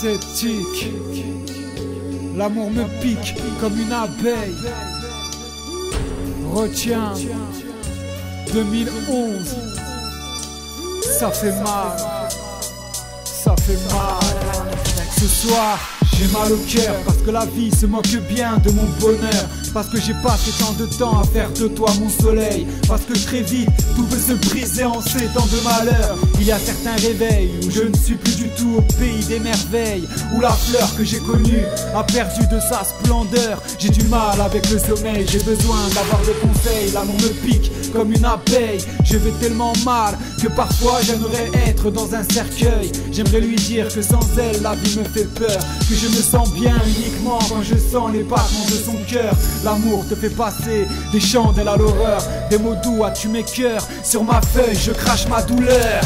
sceptique. L'amour me pique comme une abeille. Retiens 2011. Ça fait mal. Ça fait mal. Ce soir j'ai mal au cœur parce que la vie se moque bien de mon bonheur. Parce que j'ai passé tant de temps à faire de toi mon soleil. Parce que très vite tout peut se briser en ces temps de malheur. Il y a certains réveils où je ne suis plus du tout au pays des merveilles, où la fleur que j'ai connue a perdu de sa splendeur. J'ai du mal avec le sommeil, j'ai besoin d'avoir des conseils. L'amour me pique comme une abeille. Je vais tellement mal que parfois j'aimerais être dans un cercueil. J'aimerais lui dire que sans elle la vie me fait peur, que je me sens bien uniquement quand je sens les battements de son cœur. L'amour te fait passer des chandelles à l'horreur, des mots doux à tuer mes cœurs. Sur ma feuille je crache ma douleur.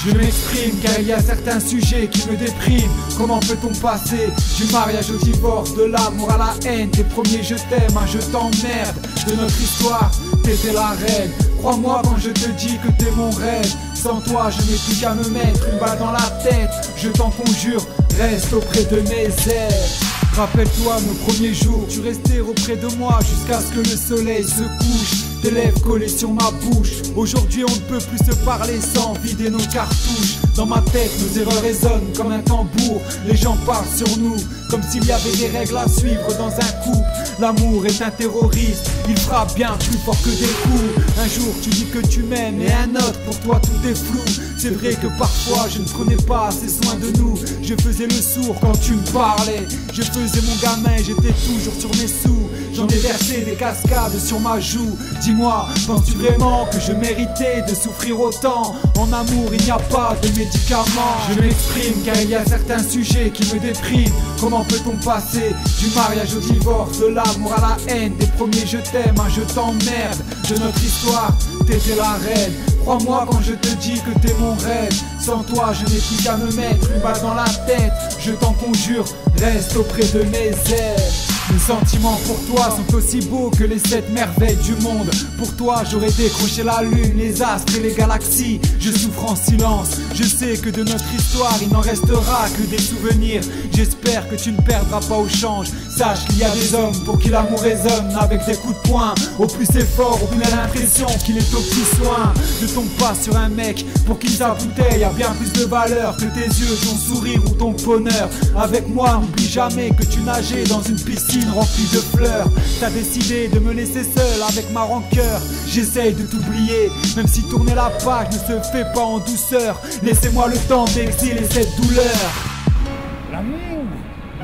Je m'exprime car il y a certains sujets qui me dépriment. Comment peut-on passer du mariage au divorce, de l'amour à la haine, des premiers je t'aime, un je t'emmerde. De notre histoire, t'étais la reine. Crois-moi quand je te dis que t'es mon rêve. Sans toi je n'ai plus qu'à me mettre une balle dans la tête. Je t'en conjure, reste auprès de mes ailes. Rappelle-toi nos premiers jours, tu restais auprès de moi jusqu'à ce que le soleil se couche. Tes lèvres collées sur ma bouche. Aujourd'hui on ne peut plus se parler sans vider nos cartouches. Dans ma tête nos erreurs résonnent comme un tambour. Les gens parlent sur nous comme s'il y avait des règles à suivre dans un couple. L'amour est un terroriste, il frappe bien plus fort que des coups. Un jour tu dis que tu m'aimes et un autre pour toi tout est flou. C'est vrai que parfois je ne prenais pas assez soin de nous. Je faisais le sourd quand tu me parlais. Je faisais mon gamin, j'étais toujours sur mes sous. J'en ai versé des cascades sur ma joue. Dis-moi, penses-tu vraiment que je méritais de souffrir autant? En amour il n'y a pas de médicaments. Je m'exprime car il y a certains sujets qui me dépriment. Comment peut-on passer du mariage au divorce, de l'amour à la haine, des premiers je t'aime, un je t'emmerde. De notre histoire, t'étais la reine. Crois-moi quand je te dis que t'es mon rêve. Sans toi je n'ai plus qu'à me mettre une balle dans la tête. Je t'en conjure, reste auprès de mes ailes. Mes sentiments pour toi sont aussi beaux que les 7 merveilles du monde. Pour toi j'aurais décroché la lune, les astres et les galaxies. Je souffre en silence, je sais que de notre histoire il n'en restera que des souvenirs. J'espère que tu ne perdras pas au change. Sache qu'il y a des hommes pour qui l'amour résonne avec des coups de poing. Au plus c'est fort, au plus on a l'impression qu'il est au petit soin. Ne tombe pas sur un mec pour qui sa bouteille a bien plus de valeur que tes yeux, ton sourire ou ton bonheur. Avec moi n'oublie jamais que tu nageais dans une piscine remplie de fleurs. T'as décidé de me laisser seul avec ma rancœur. J'essaye de t'oublier, même si tourner la page ne se fait pas en douceur. Laissez-moi le temps d'exiler cette douleur. L'amour,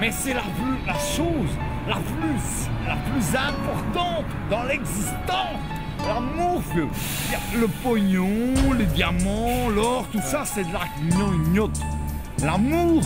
mais c'est la chose la plus importante dans l'existence. L'amour, le pognon, les diamants, l'or, tout ça c'est de la gnognotte. L'amour,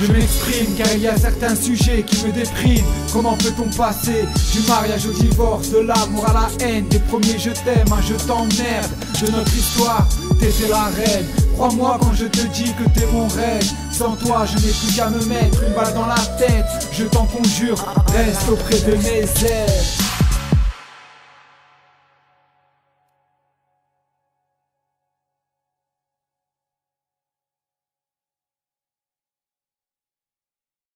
Je m'exprime car il y a certains sujets qui me dépriment. Comment peut-on passer du mariage au divorce, de l'amour à la haine, des premiers je t'aime, un je t'emmerde. De notre histoire, t'étais la reine. Crois-moi quand je te dis que t'es mon rêve. Sans toi je n'ai plus qu'à me mettre une balle dans la tête. Je t'en conjure, reste auprès de mes ailes.